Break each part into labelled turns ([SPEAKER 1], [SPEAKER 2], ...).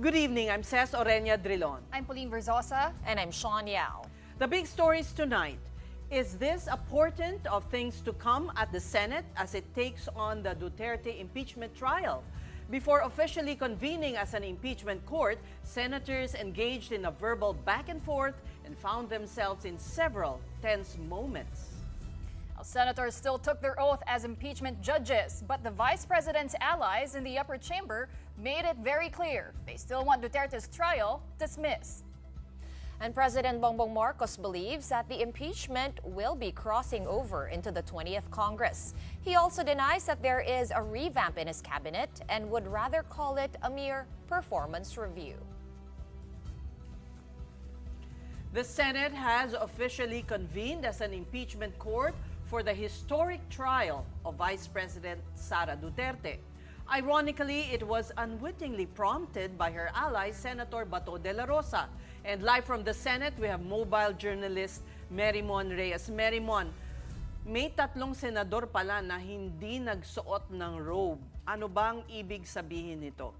[SPEAKER 1] Good evening, I'm Ces Orenia Drilon.
[SPEAKER 2] I'm Pauline Verzosa.
[SPEAKER 3] And I'm Sean Yao.
[SPEAKER 1] The big stories tonight. Is this a portent of things to come at the Senate as it takes on the Duterte impeachment trial? Before officially convening as an impeachment court, senators engaged in a verbal back and forth and found themselves in several tense moments.
[SPEAKER 2] Senators still took their oath as impeachment judges, but the vice president's allies in the upper chamber made it very clear they still want Duterte's trial dismissed.
[SPEAKER 3] And President Bongbong Marcos believes that the impeachment will be crossing over into the 20th Congress. He also denies that there is a revamp in his cabinet and would rather call it a mere performance review.
[SPEAKER 1] The Senate has officially convened as an impeachment court for the historic trial of Vice President Sara Duterte. Ironically, it was unwittingly prompted by her ally, Senator Bato de la Rosa. And live from the Senate, we have mobile journalist Merimon Reyes. Merimon, may tatlong senador pala na hindi nagsuot ng robe. Ano bang ibig sabihin nito?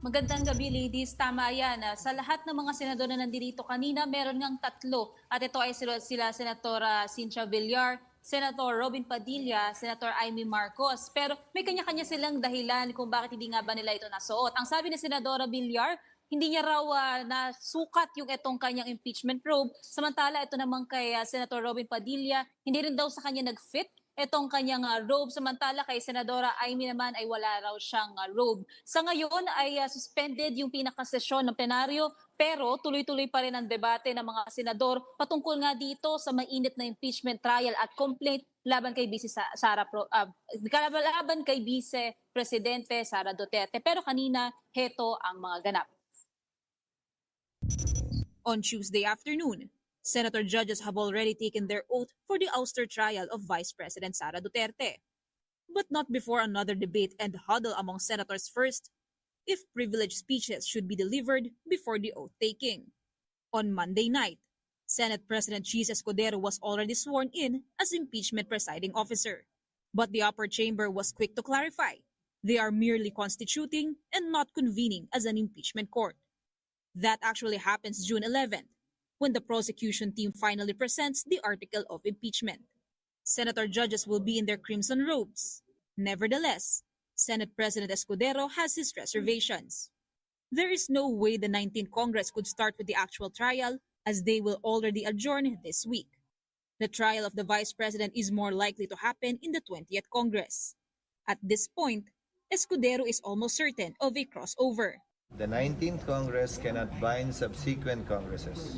[SPEAKER 4] Magandang gabi, ladies. Tama yan. Sa lahat ng mga senador na nandito kanina, meron ngang tatlo. At ito ay sila Senatora Cynthia Villar, Senator Robin Padilla, Senator Amy Marcos. Pero may kanya-kanya silang dahilan kung bakit hindi nga ba nila ito nasuot. Ang sabi ni Senadora Villar, hindi niya raw nasukat yung itong kanyang impeachment robe. Samantala, ito naman kay Senator Robin Padilla, hindi rin daw sa kanya nag-fit itong kanyang robe. Samantala kay Senadora Amy naman ay wala raw siyang robe. Sa ngayon ay suspended yung pinakasesyon ng plenaryo, pero tuloy-tuloy pa rin ang debate ng mga senador patungkol nga dito sa mainit na impeachment trial at complaint laban kay laban kay Vice Presidente Sara Duterte. Pero kanina, heto ang mga ganap.
[SPEAKER 5] On Tuesday afternoon, Senator judges have already taken their oath for the ouster trial of Vice President Sara Duterte. But not before another debate and huddle among senators first, if privileged speeches should be delivered before the oath-taking. On Monday night, Senate President Chis Escudero was already sworn in as impeachment presiding officer. But the upper chamber was quick to clarify. They are merely constituting and not convening as an impeachment court. That actually happens June 11th. When the prosecution team finally presents the article of impeachment. Senator judges will be in their crimson robes. Nevertheless, Senate President Escudero has his reservations. There is no way the 19th Congress could start with the actual trial as they will already adjourn this week. The trial of the Vice President is more likely to happen in the 20th Congress. At this point, Escudero is almost certain of a crossover.
[SPEAKER 6] The 19th Congress cannot bind subsequent Congresses.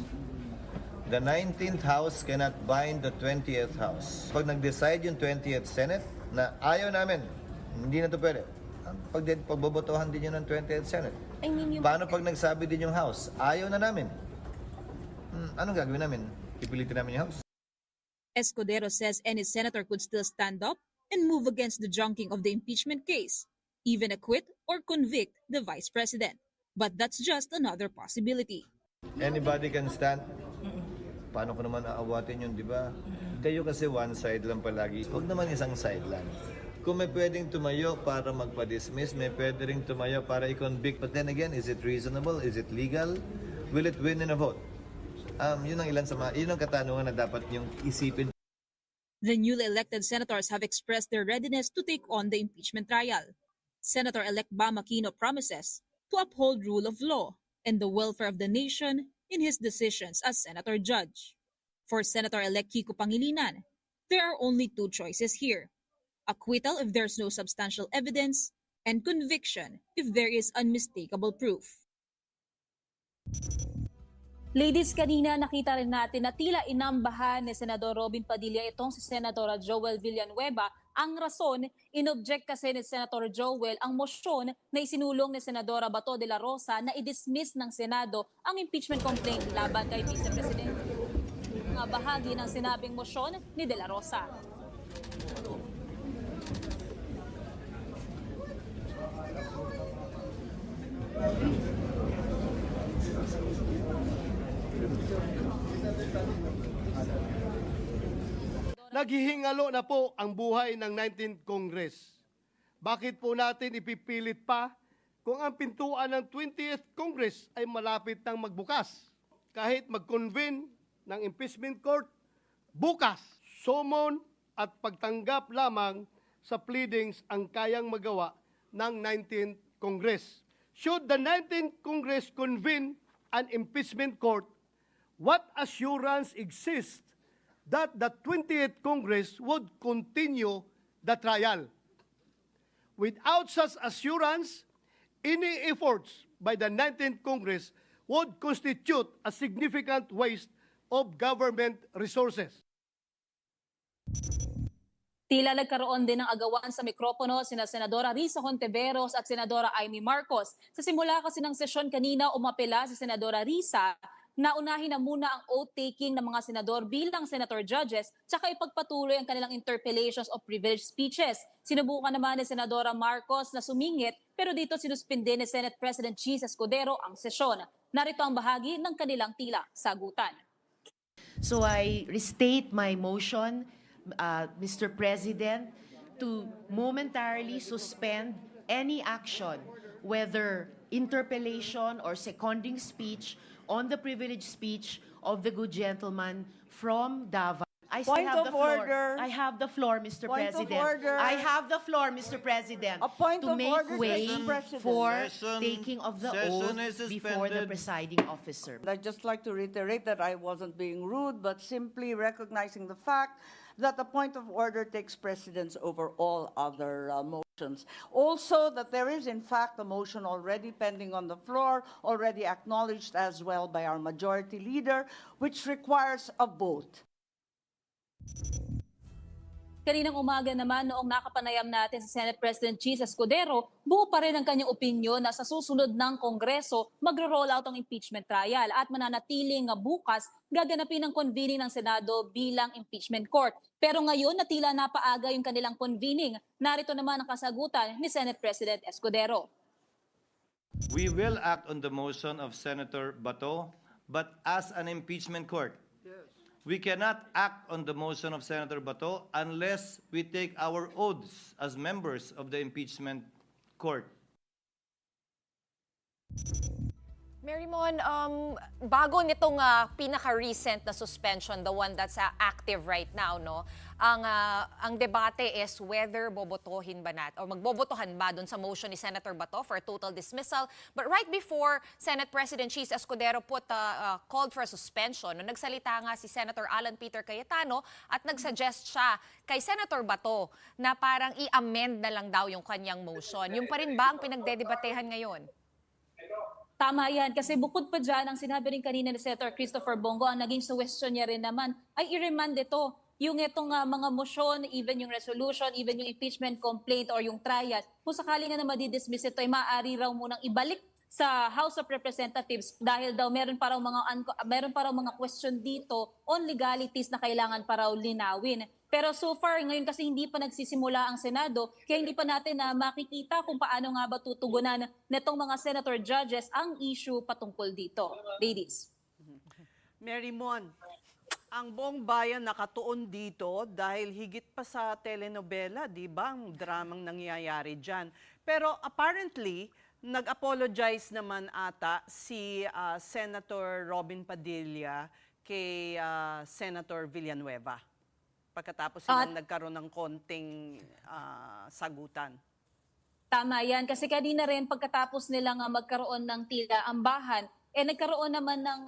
[SPEAKER 6] The 19th House cannot bind the 20th House. Pag nag-decide yung 20th Senate na ayaw namin, hindi na to pwede. Pagbobotohan din yun ng 20th Senate. Paano pag nagsabi din yung House, ayaw na namin? Anong gagawin namin? Ipilitin namin yung House?
[SPEAKER 5] Escudero says any senator could still stand up and move against the junking of the impeachment case, even acquit or convict the Vice President. But that's just another possibility.
[SPEAKER 6] Anybody can stand. Paano ko naman aawatin yun, di ba? Kayo kasi one side lang palagi. Huwag naman isang side lang. Kung may pwedeng tumayo para magpa-dismiss, may pwede ring tumayo para i-convict. But then again, is it reasonable? Is it legal? Will it win in a vote? Yun ang yun ang katanungan na dapat yung isipin.
[SPEAKER 5] The newly elected senators have expressed their readiness to take on the impeachment trial. Senator-elect Bam Aquino promises to uphold rule of law and the welfare of the nation in his decisions as senator judge. For Senator-elect Kiko Pangilinan, there are only two choices here: acquittal if there's no substantial evidence, and conviction if there is unmistakable proof.
[SPEAKER 4] Ladies, kanina nakita rin natin na tila inambahan ni Senador Robin Padilla itong si Senadora Joel Villanueva. Ang rason, inobject kasi ni Senator Joel ang motion na isinulong ni Senadora Bato de la Rosa na i-dismiss ng Senado ang impeachment complaint laban kay Vice Presidente. Mga bahagi ng sinabing motion ni de la Rosa.
[SPEAKER 7] Naghihingalo na po ang buhay ng 19th Congress. Bakit po natin ipipilit pa kung ang pintuan ng 20th Congress ay malapit nang magbukas. Kahit mag-convene ng impeachment court, bukas, summon at pagtanggap lamang sa pleadings ang kayang magawa ng 19th Congress. Should the 19th Congress convene an impeachment court, what assurance exists that the 20th Congress would continue the trial? Without such assurance, any efforts by the 19th Congress would constitute a significant waste of government resources.
[SPEAKER 4] Tila nagkaroon din ng agawan sa mikropono sina Senadora Risa Hontiveros at Senadora Amy Marcos. Sa simula kasi ng sesyon kanina, umapela si Senadora Risa na unahin na muna ang oath-taking ng mga senador bilang senator judges tsaka ipagpatuloy ang kanilang interpellations o privileged speeches. Sinubukan naman ni Senadora Marcos na sumingit pero dito sinuspinde ni Senate President Cheese Escudero ang sesyon. Narito ang bahagi ng kanilang tila sagutan.
[SPEAKER 8] So I restate my motion, Mr. President, to momentarily suspend any action, whether interpellation or seconding speech, on the privileged speech of the good gentleman from Davao. I still
[SPEAKER 9] Point
[SPEAKER 8] have
[SPEAKER 9] of
[SPEAKER 8] the floor.
[SPEAKER 9] order.
[SPEAKER 8] I have the floor, Mr.
[SPEAKER 9] Point of
[SPEAKER 8] President.
[SPEAKER 9] order.
[SPEAKER 8] I have the floor, Mr. President,
[SPEAKER 9] A point
[SPEAKER 8] to
[SPEAKER 9] of
[SPEAKER 8] make
[SPEAKER 9] order,
[SPEAKER 8] way
[SPEAKER 9] Mr. President.
[SPEAKER 8] for
[SPEAKER 6] Session-
[SPEAKER 8] taking of the
[SPEAKER 6] session
[SPEAKER 8] oath
[SPEAKER 6] is
[SPEAKER 8] before the
[SPEAKER 6] suspended.
[SPEAKER 8] presiding officer.
[SPEAKER 9] I'd just like to reiterate that I wasn't being rude, but simply recognizing the fact that the point of order takes precedence over all other motions. Also, that there is in fact a motion already pending on the floor, already acknowledged as well by our majority leader, which requires a vote.
[SPEAKER 4] Kaninang umaga naman noong nakapanayam natin sa Senate President Cheese Escudero, buo pa rin ang kanyang opinyon na sa susunod ng Kongreso magro-roll out ang impeachment trial at mananatiling bukas gaganapin ang convening ng Senado bilang impeachment court. Pero ngayon na tila napaaga yung kanilang convening, narito naman ang kasagutan ni Senate President Escudero.
[SPEAKER 6] We will act on the motion of Senator Bato, but as an impeachment court. We cannot act on the motion of Senator Bato unless we take our oaths as members of the impeachment court.
[SPEAKER 3] Marymon, bago nitong pinaka-recent na suspension, the one that's active right now, no? Ang debate is whether bobotohin ba natin o magbobotohan ba dun sa motion ni Senator Bato for a total dismissal. But right before Senate President Cheese Escudero called for a suspension, no, nagsalita nga si Senator Alan Peter Cayetano at nagsuggest siya kay Senator Bato na parang i-amend na lang daw yung kanyang motion. Yung pa rin ba ang pinagdedebatehan ngayon?
[SPEAKER 4] Tama yan, kasi bukod pa dyan, ang sinabi rin kanina ni Senator Christopher Bongo, ang naging suggestion niya rin naman, ay i-remand ito. Yung itong mga motion, even yung resolution, even yung impeachment complaint or yung trial, kung sakali nga na madidismiss ito, ay maaari raw munang ibalik sa House of Representatives dahil daw meron pa raw mga question dito on legalities na kailangan pa raw linawin. Pero so far, ngayon kasi hindi pa nagsisimula ang Senado, kaya hindi pa natin makikita kung paano nga ba tutugunan netong mga senator judges ang issue patungkol dito. Ladies.
[SPEAKER 1] Marymon, ang buong bayan nakatuon dito dahil higit pa sa telenovela, di ba? Ang dramang nangyayari dyan. Pero apparently, nag-apologize naman ata si Senator Robin Padilla kay Senator Villanueva pagkatapos silang nagkaroon ng konting sagutan.
[SPEAKER 4] Tama yan. Kasi kanina rin pagkatapos nilang magkaroon ng tila ambahan, nagkaroon naman ng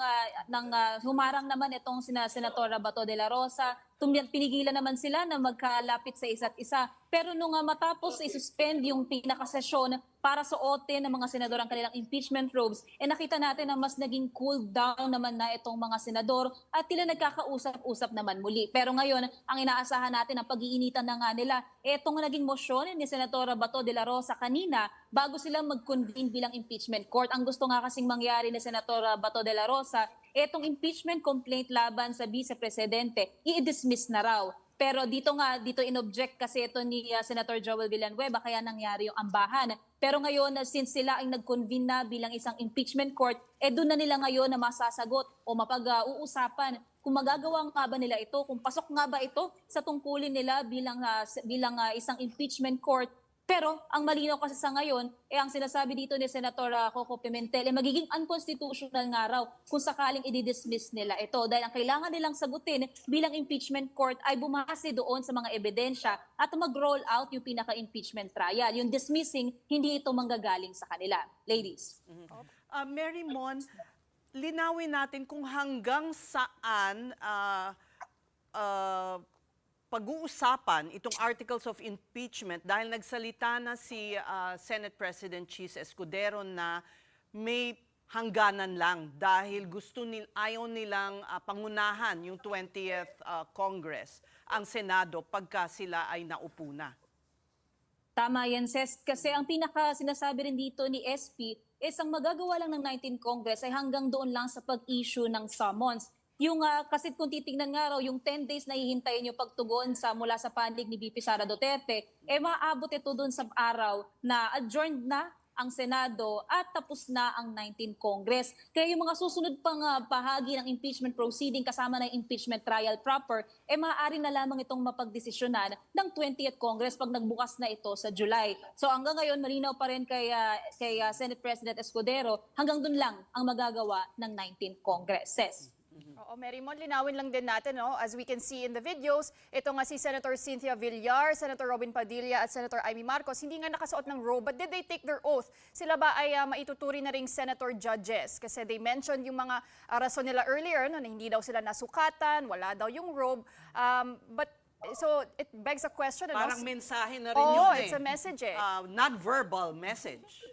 [SPEAKER 4] humarang naman itong Senatora Bato de la Rosa. Pinigilan naman sila na magkalapit sa isa't isa. Pero nung matapos i-suspend yung pinakasesyon para suotin ng mga senador ang kanilang impeachment robes, nakita natin na mas naging cool down naman na itong mga senador at tila nagkakausap-usap naman muli. Pero ngayon, ang inaasahan natin ang pag-iinitan na nga nila, itong naging motion ni Senatora Bato de la Rosa kanina bago sila mag-convene bilang impeachment court. Ang gusto nga kasing mangyari ni Senatora Bato de la Rosa, itong impeachment complaint laban sa vice-presidente, i-dismiss na raw. Pero dito in-object kasi ito ni Senator Joel Villanueva, kaya nangyari yung ambahan. Pero ngayon, since sila ay nag-convene na bilang isang impeachment court, doon na nila ngayon na masasagot o mapag-uusapan kung magagawa nga ba nila ito, kung pasok nga ba ito sa tungkulin nila bilang isang impeachment court Pero ang malinaw kasi sa ngayon, ang sinasabi dito ni Senator Coco Pimentel, magiging unconstitutional nga raw kung sakaling i-dismiss nila ito. Dahil ang kailangan nilang sagutin bilang impeachment court ay bumase doon sa mga ebidensya at mag-roll out yung pinaka-impeachment trial. Yung dismissing, hindi ito manggagaling sa kanila. Ladies.
[SPEAKER 1] Mary Mon, linawin natin kung hanggang saan pag-uusapan itong articles of impeachment dahil nagsalita na si Senate President Chis Escudero na may hangganan lang dahil ayaw nilang pangunahan yung 20th Congress, ang Senado, pagka sila ay naupo na.
[SPEAKER 4] Tama yan, Ses. Kasi ang pinaka sinasabi rin dito ni SP is ang magagawa lang ng 19th Congress ay hanggang doon lang sa pag-issue ng summons. Yung kasi kung titingnan nga raw, yung 10 days na hihintayin yung pagtugon mula sa panig ni VP Sara Duterte, maabot ito doon sa araw na adjourned na ang Senado at tapos na ang 19th Congress. Kaya yung mga susunod pang bahagi ng impeachment proceeding kasama na impeachment trial proper, maaari na lamang itong mapagdesisyonan ng 20th Congress pag nagbukas na ito sa July. So hanggang ngayon, malinaw pa rin kay Senate President Escudero, hanggang doon lang ang magagawa ng 19th Congress.
[SPEAKER 2] Oo, Mary Mon, linawin lang din natin, no? As we can see in the videos, ito nga si Senator Cynthia Villar, Senator Robin Padilla at Senator Amy Marcos, hindi nga nakasuot ng robe, but did they take their oath? Sila ba ay maituturi na ring senator judges? Kasi they mentioned yung mga rason nila earlier, no, na hindi daw sila nasukatan, wala daw yung robe. So it begs a question.
[SPEAKER 1] Parang mensahe na rin
[SPEAKER 2] yun
[SPEAKER 1] yun
[SPEAKER 2] it's a message
[SPEAKER 1] not verbal message.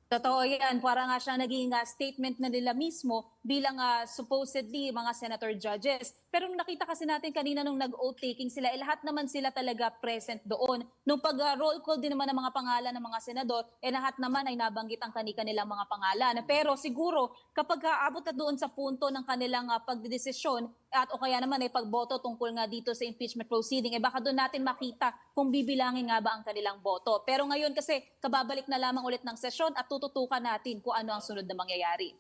[SPEAKER 4] Totoo yan. Para nga siya naging statement na nila mismo bilang supposedly mga senator judges. Pero nung nakita kasi natin kanina nung nag-oath taking sila, lahat naman sila talaga present doon. Nung pag-roll call din naman ng mga pangalan ng mga senador, lahat naman ay nabanggit ang kanilang mga pangalan. Pero siguro kapag aabot na doon sa punto ng kanilang pagdedesisyon at o kaya naman ay pagboto tungkol nga dito sa impeachment proceeding, baka doon natin makita kung bibilangin nga ba ang kanilang boto. Pero ngayon kasi kababalik na lamang ulit ng sesyon at tututukan natin kung ano ang sunod na mangyayari.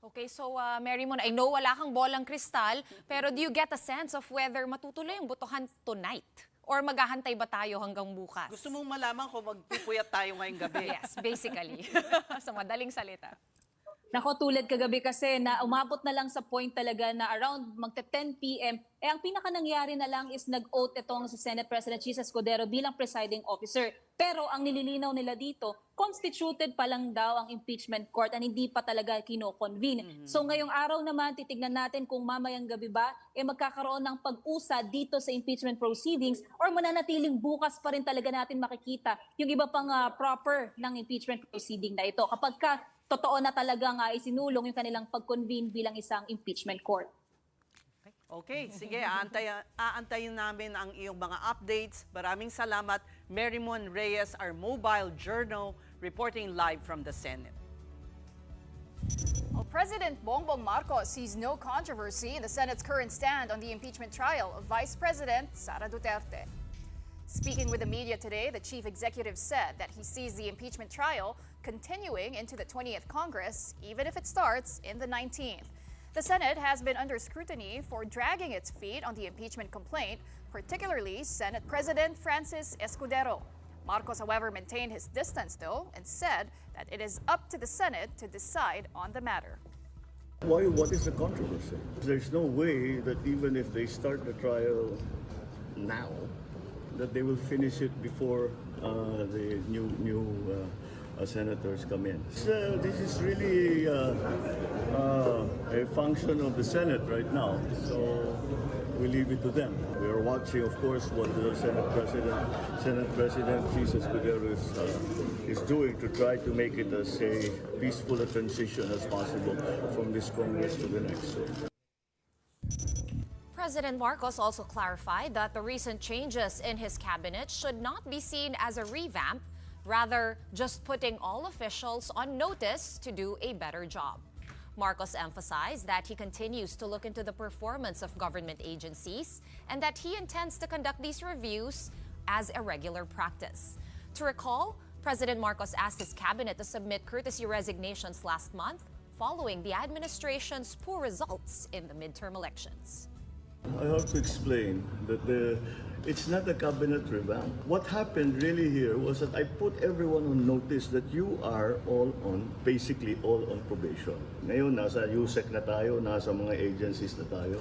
[SPEAKER 3] Okay, so Mary Mon, I know wala kang bolang kristal, pero do you get a sense of whether matutuloy ang botohan tonight? Or maghahantay ba tayo hanggang bukas?
[SPEAKER 1] Gusto mong malaman kung magpupuyat tayo ngayong gabi?
[SPEAKER 3] Yes, basically. Sa madaling salita.
[SPEAKER 4] Nako, tulad kagabi kasi na umabot na lang sa point talaga na around magte-10 p.m. Ang pinaka nangyari na lang is nag-oath itong si Senate President Chis Escudero bilang presiding officer. Pero ang nililinaw nila dito, constituted pa lang daw ang impeachment court at hindi pa talaga kino-convene. So ngayong araw naman, titignan natin kung mamayang gabi ba, magkakaroon ng pag-usa dito sa impeachment proceedings or mananatiling bukas pa rin talaga natin makikita yung iba pang proper ng impeachment proceeding na ito. Kapag totoo na talagang isinulong yung kanilang pag-convene bilang isang impeachment court.
[SPEAKER 1] Okay, sige, aantayin namin ang iyong mga updates. Maraming salamat, Mary Mon Reyes, our mobile journal, reporting live from the Senate.
[SPEAKER 2] Well, President Bongbong Marcos sees no controversy in the Senate's current stand on the impeachment trial of Vice President Sara Duterte. Speaking with the media today, the chief executive said that he sees the impeachment trial continuing into the 20th Congress, even if it starts in the 19th. The Senate has been under scrutiny for dragging its feet on the impeachment complaint, particularly Senate President Francis Escudero. Marcos, however, maintained his distance, though, and said that it is up to the Senate to decide on the matter.
[SPEAKER 10] What is the controversy? There's no way that even if they start the trial now, that they will finish it before the new senators come in. This is really a function of the Senate right now, so we leave it to them. We are watching, of course, what the Senate President Chis Escudero is doing to try to make it as a peaceful a transition as possible from this Congress to the next.
[SPEAKER 3] President Marcos also clarified that the recent changes in his cabinet should not be seen as a revamp, rather just putting all officials on notice to do a better job. Marcos emphasized that he continues to look into the performance of government agencies and that he intends to conduct these reviews as a regular practice. To recall, President Marcos asked his cabinet to submit courtesy resignations last month following the administration's poor results in the midterm elections.
[SPEAKER 10] I have to explain that It's not a cabinet revamp. What happened really here was that I put everyone on notice that you are basically all on probation. Ngayon, nasa USEC na tayo, nasa mga agencies na tayo.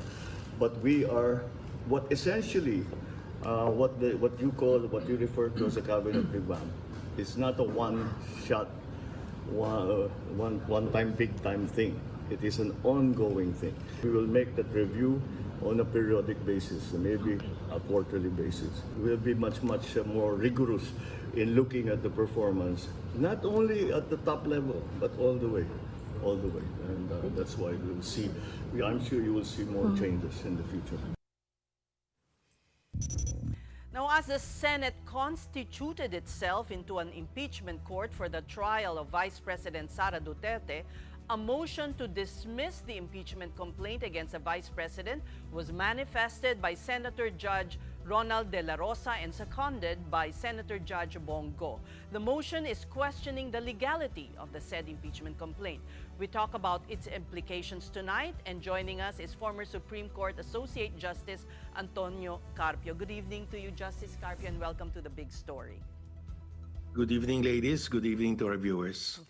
[SPEAKER 10] But we are, what essentially, what you refer to as a cabinet revamp, is not a one-shot, one-time, big-time thing. It is an ongoing thing. We will make that review on a periodic basis, maybe a quarterly basis. We'll be much more rigorous in looking at the performance, not only at the top level, but all the way. And that's why we'll see, I'm sure you will see more changes in the future.
[SPEAKER 1] Now, as the Senate constituted itself into an impeachment court for the trial of Vice President Sara Duterte, a motion to dismiss the impeachment complaint against the Vice President was manifested by Senator Judge Ronald De La Rosa and seconded by Senator Judge Bongo. The motion is questioning the legality of the said impeachment complaint. We talk about its implications tonight, and joining us is former Supreme Court Associate Justice Antonio Carpio. Good evening to you, Justice Carpio, and welcome to The Big Story.
[SPEAKER 11] Good evening, ladies. Good evening to our viewers.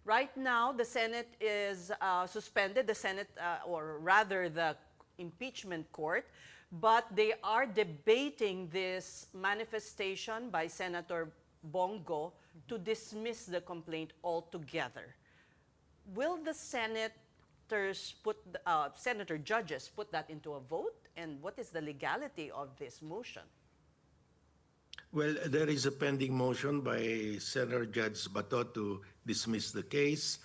[SPEAKER 1] Right now, the Senate is suspended, or rather the impeachment court, but they are debating this manifestation by Senator Bongo to dismiss the complaint altogether. Will the Senator judges put that into a vote? And what is the legality of this motion?
[SPEAKER 11] Well, there is a pending motion by Senator Judge Bato to dismiss the case.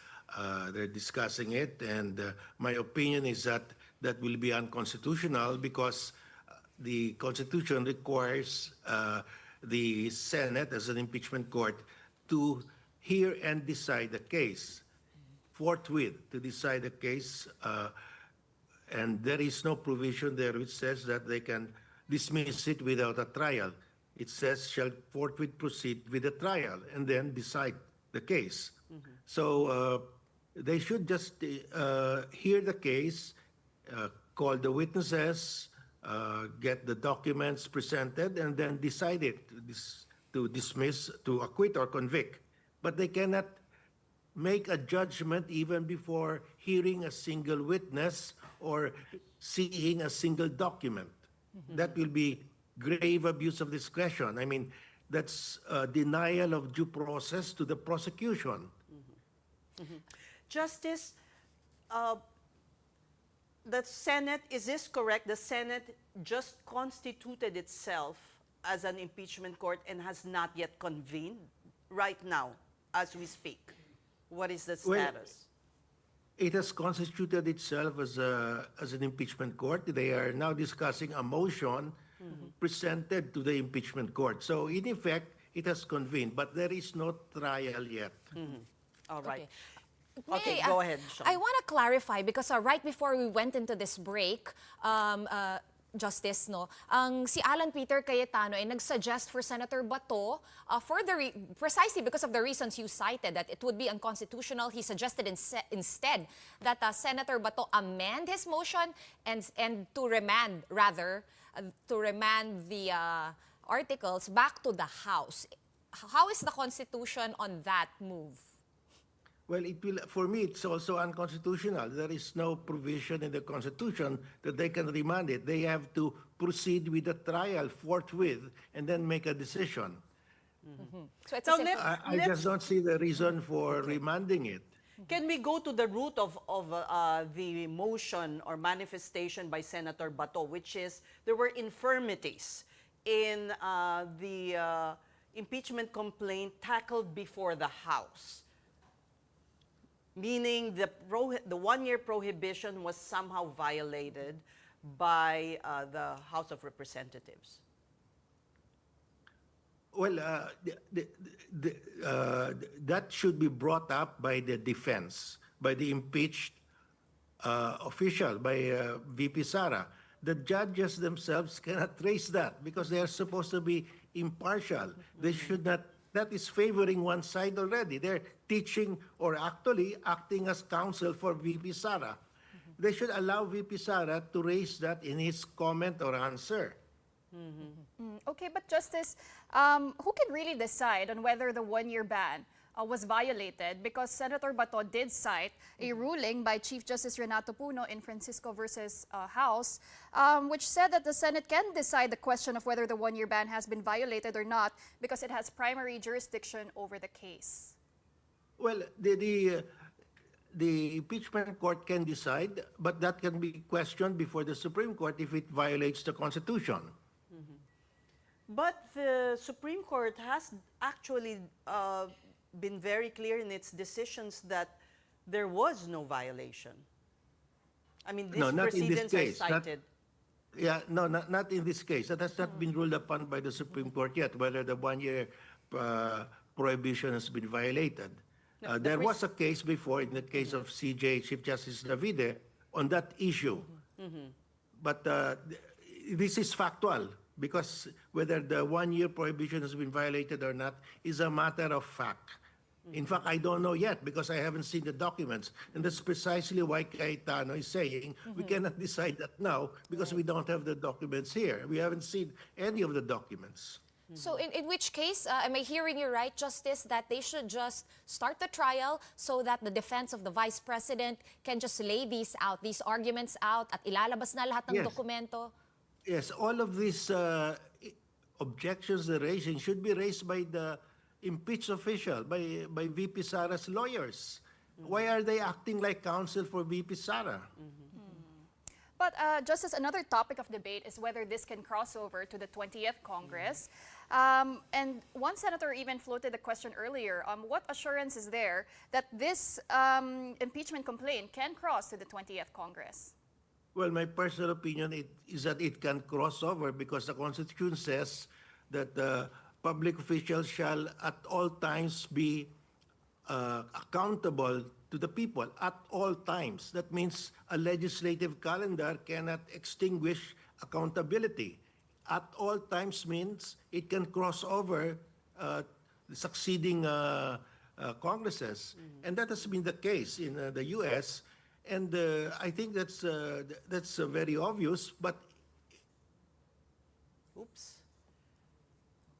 [SPEAKER 11] They're discussing it, and my opinion is that that will be unconstitutional because the Constitution requires the Senate as an impeachment court to hear and decide the case forthwith, to decide the case, and there is no provision there which says that they can dismiss it without a trial. It says shall forthwith proceed with the trial and then decide the case. So they should just hear the case, call the witnesses, get the documents presented, and then decide it to dismiss, to acquit or convict. But they cannot make a judgment even before hearing a single witness or seeing a single document. That will be grave abuse of discretion. I mean, that's denial of due process to the prosecution.
[SPEAKER 1] Justice, the Senate, is this correct? The Senate just constituted itself as an impeachment court and has not yet convened right now as we speak. What is the status?
[SPEAKER 11] It has constituted itself as an impeachment court. They are now discussing a motion presented to the impeachment court. So in effect, it has convened, but there is no trial yet.
[SPEAKER 1] All right.
[SPEAKER 3] Okay,
[SPEAKER 1] Go ahead, Sean.
[SPEAKER 3] I want to clarify because right before we went into this break, Justice, si Alan Peter Cayetano ay nagsuggest for Senator Bato precisely because of the reasons you cited that it would be unconstitutional. He suggested instead that Senator Bato amend his motion and to remand the articles back to the House. How is the Constitution on that move?
[SPEAKER 11] Well, for me, it's also unconstitutional. There is no provision in the Constitution that they can remand it. They have to proceed with the trial forthwith and then make a decision.
[SPEAKER 3] So it's
[SPEAKER 11] I just don't see the reason for remanding it.
[SPEAKER 1] Can we go to the root of the motion or manifestation by Senator Bato, which is there were infirmities in the impeachment complaint tackled before the House? Meaning the one-year prohibition was somehow violated by the House of Representatives.
[SPEAKER 11] Well, that should be brought up by the defense, by the impeached official, by VP Sara. The judges themselves cannot raise that because they are supposed to be impartial. They should not. That is favoring one side already. They're teaching or actually acting as counsel for VP Sara. They should allow VP Sara to raise that in his comment or answer.
[SPEAKER 2] Okay, but Justice, who can really decide on whether the one-year ban was violated? Because Senator Bato did cite a ruling by Chief Justice Renato Puno in Francisco versus House, which said that the Senate can decide the question of whether the one-year ban has been violated or not because it has primary jurisdiction over the case.
[SPEAKER 11] Well, the impeachment court can decide, but that can be questioned before the Supreme Court if it violates the Constitution.
[SPEAKER 1] But the Supreme Court has actually been very clear in its decisions that there was no violation. I mean, these
[SPEAKER 11] No, not in this
[SPEAKER 1] precedents are
[SPEAKER 11] case.
[SPEAKER 1] cited.
[SPEAKER 11] Not in this case. That has not been ruled upon by the Supreme Court yet, whether the one-year prohibition has been violated. There was a case before, in the case of CJ, Chief Justice Davide, on that issue. But this is factual, because whether the one-year prohibition has been violated or not is a matter of fact. In fact, I don't know yet because I haven't seen the documents. And that's precisely why Cayetano is saying we cannot decide that now because we don't have the documents here. We haven't seen any of the documents.
[SPEAKER 3] So in which case, am I hearing you right, Justice, that they should just start the trial so that the defense of the Vice President can just lay these arguments out at ilalabas na lahat ng
[SPEAKER 11] Yes.
[SPEAKER 3] dokumento?
[SPEAKER 11] Yes, all of these objections they're raising should be raised by the impeached official, by VP Sara's lawyers. Why are they acting like counsel for VP Sara?
[SPEAKER 2] But Justice, another topic of debate is whether this can cross over to the 20th Congress. And one senator even floated the question earlier, what assurance is there that this impeachment complaint can cross to the 20th Congress?
[SPEAKER 11] Well, my personal opinion is that it can cross over because the Constitution says that public officials shall at all times be accountable to the people at all times. That means a legislative calendar cannot extinguish accountability. At all times means it can cross over the succeeding Congresses. And that has been the case in the U.S. And I think that's very obvious, but
[SPEAKER 1] Oops.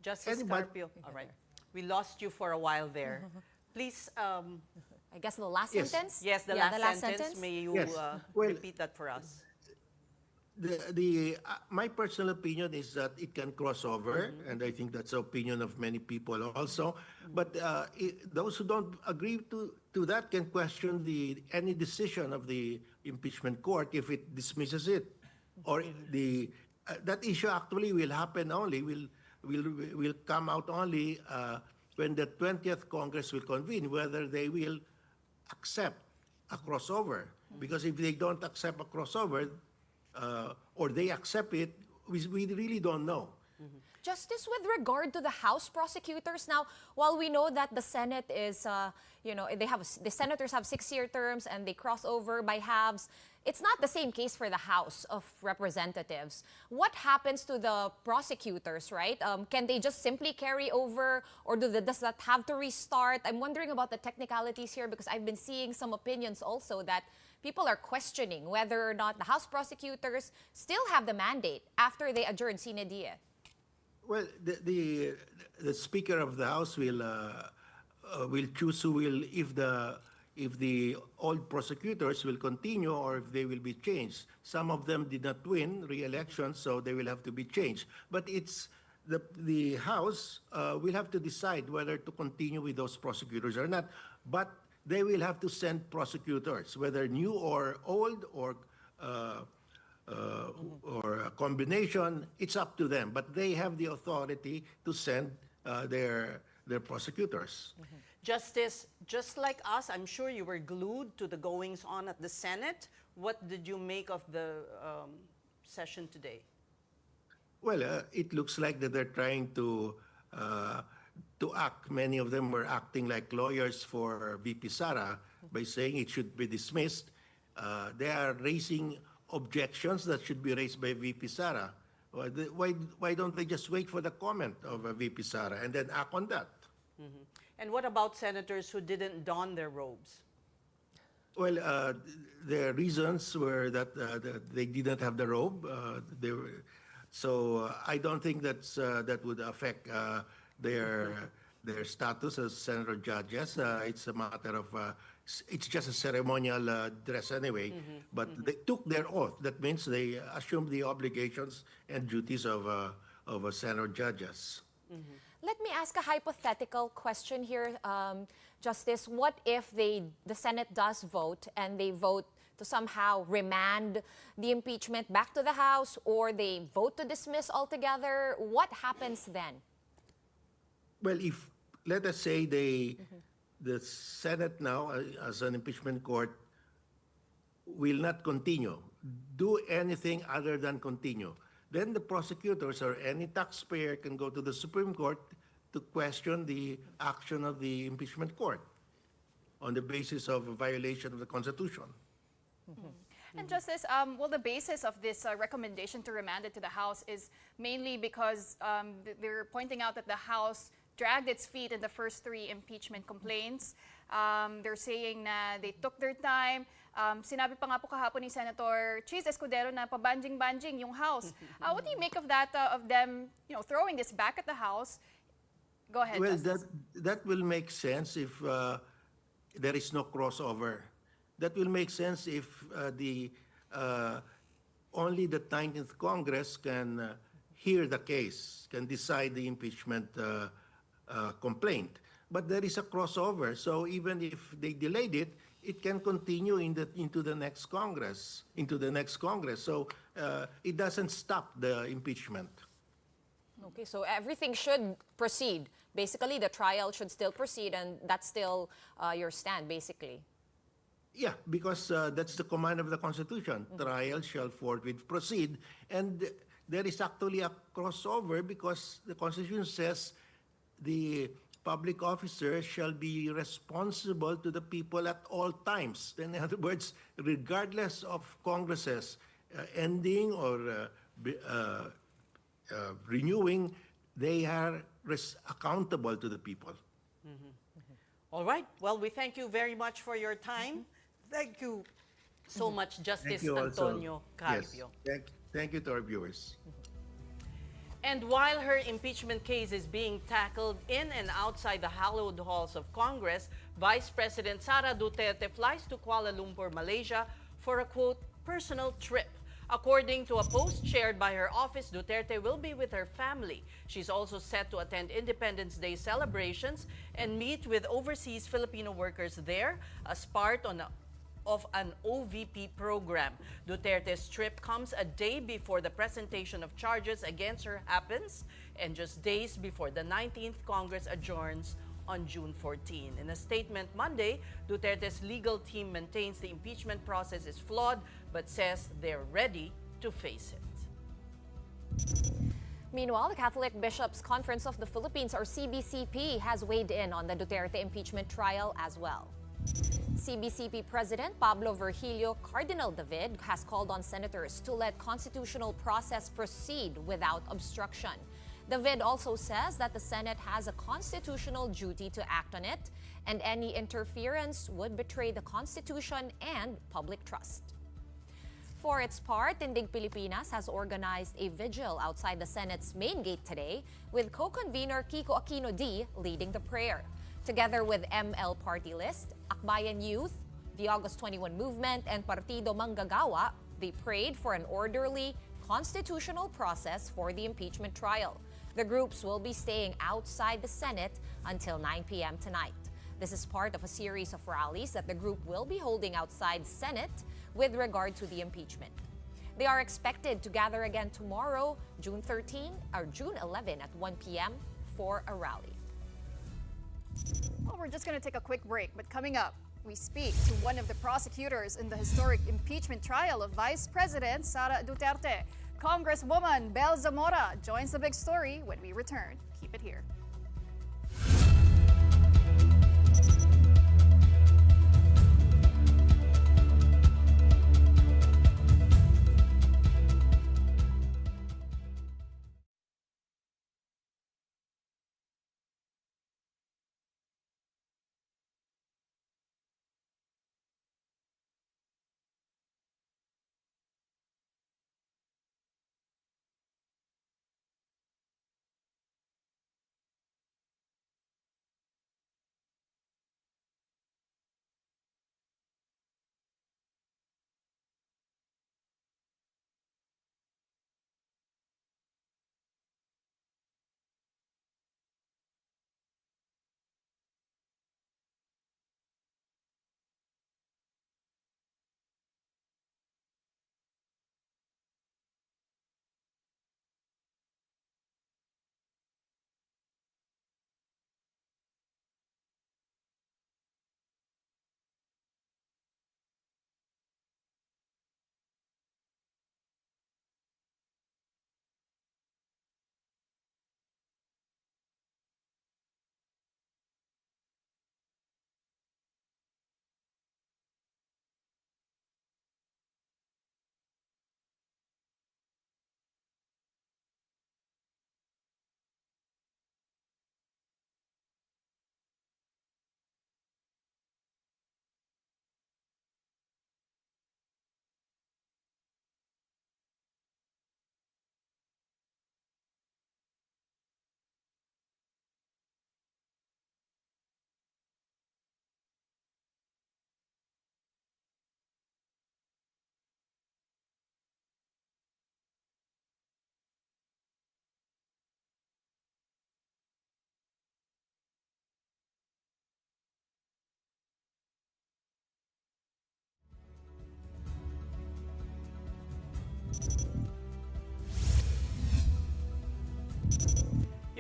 [SPEAKER 1] Justice
[SPEAKER 11] Anybody-
[SPEAKER 1] Carpio. All right. We lost you for a while there. Please,
[SPEAKER 3] I guess the last
[SPEAKER 11] Yes.
[SPEAKER 3] sentence?
[SPEAKER 1] yes, the
[SPEAKER 3] Yeah,
[SPEAKER 1] last sentence. May you
[SPEAKER 11] Yes. Well-
[SPEAKER 1] repeat that for us?
[SPEAKER 11] My personal opinion is that it can cross over, and I think that's the opinion of many people also. But those who don't agree to that can question any decision of the impeachment court if it dismisses it, or that issue actually will happen only will come out only when the 20th Congress will convene, whether they will accept a crossover. Because if they don't accept a crossover, or they accept it, we really don't know.
[SPEAKER 3] Justice, with regard to the House prosecutors, now, while we know that the Senate is, the senators have 6-year terms and they cross over by halves, it's not the same case for the House of Representatives. What happens to the prosecutors, right? Can they just simply carry over, or does that have to restart? I'm wondering about the technicalities here because I've been seeing some opinions also that people are questioning whether or not the House prosecutors still have the mandate after they adjourn sine die.
[SPEAKER 11] Well, the Speaker of the House will choose who will, if the old prosecutors will continue or if they will be changed. Some of them did not win re-election, so they will have to be changed. But it's the House will have to decide whether to continue with those prosecutors or not. But they will have to send prosecutors, whether new or old or a combination. It's up to them, but they have the authority to send their prosecutors.
[SPEAKER 1] Justice, just like us, I'm sure you were glued to the goings-on at the Senate. What did you make of the session today?
[SPEAKER 11] Well, it looks like that they're trying to act. Many of them were acting like lawyers for VP Sara by saying it should be dismissed. They are raising objections that should be raised by VP Sara. Why don't they just wait for the comment of VP Sara and then act on that?
[SPEAKER 1] And what about senators who didn't don their robes?
[SPEAKER 11] Well, the reasons were that they didn't have the robe. So I don't think that would affect their status as senator judges. It's a matter of it's just a ceremonial dress anyway. But they took their oath. That means they assumed the obligations and duties of senator judges.
[SPEAKER 3] Let me ask a hypothetical question here, Justice. What if the Senate does vote and they vote to somehow remand the impeachment back to the House, or they vote to dismiss altogether? What happens then?
[SPEAKER 11] Well, if let us say the Senate now, as an impeachment court, will not continue, do anything other than continue, then the prosecutors or any taxpayer can go to the Supreme Court to question the action of the impeachment court on the basis of a violation of the Constitution.
[SPEAKER 2] And Justice, well, the basis of this recommendation to remand it to the House is mainly because they're pointing out that the House dragged its feet in the first 3 impeachment complaints. They're saying na they took their time. Sinabi pa nga po kahapon ni Senator Cheese Escudero na pabanjing-banjing yung House. What do you make of that, of them, throwing this back at the House? Go ahead,
[SPEAKER 11] Well,
[SPEAKER 2] Justice.
[SPEAKER 11] that will make sense if there is no crossover. That will make sense if only the 19th Congress can hear the case, can decide the impeachment complaint. But there is a crossover, so even if they delayed it, it can continue into the next Congress. So it doesn't stop the impeachment.
[SPEAKER 3] Okay, so everything should proceed. Basically, the trial should still proceed, and that's still your stand, basically.
[SPEAKER 11] Yeah, because that's the command of the Constitution. Trial shall forthwith proceed. And there is actually a crossover because the Constitution says the public officer shall be responsible to the people at all times. In other words, regardless of Congresses ending or renewing, they are accountable to the people.
[SPEAKER 1] All right. Well, we thank you very much for your time. Thank you so much, Justice
[SPEAKER 11] Thank you also.
[SPEAKER 1] Antonio Carpio.
[SPEAKER 11] Yes. Thank you to our viewers.
[SPEAKER 1] And while her impeachment case is being tackled in and outside the hallowed halls of Congress, Vice President Sara Duterte flies to Kuala Lumpur, Malaysia for a, quote, personal trip. According to a post shared by her office, Duterte will be with her family. She's also set to attend Independence Day celebrations and meet with overseas Filipino workers there as part of an OVP program. Duterte's trip comes a day before the presentation of charges against her happens and just days before the 19th Congress adjourns on June 14. In a statement Monday, Duterte's legal team maintains the impeachment process is flawed but says they're ready to face it.
[SPEAKER 3] Meanwhile, the Catholic Bishops' Conference of the Philippines, or CBCP, has weighed in on the Duterte impeachment trial as well. CBCP President Pablo Virgilio Cardinal David has called on senators to let constitutional process proceed without obstruction. David also says that the Senate has a constitutional duty to act on it, and any interference would betray the Constitution and public trust. For its part, Tindig Pilipinas has organized a vigil outside the Senate's main gate today, with co-convener Kiko Aquino D leading the prayer. Together with ML Party List, Akbayan Youth, the August 21 Movement, and Partido Manggagawa, they prayed for an orderly constitutional process for the impeachment trial. The groups will be staying outside the Senate until 9 p.m. tonight. This is part of a series of rallies that the group will be holding outside Senate with regard to the impeachment. They are expected to gather again tomorrow, June 11 at 1 p.m. for a rally.
[SPEAKER 2] Well, we're just going to take a quick break, but coming up, we speak to one of the prosecutors in the historic impeachment trial of Vice President Sara Duterte. Congresswoman Bel Zamora joins the big story when we return. Keep it here.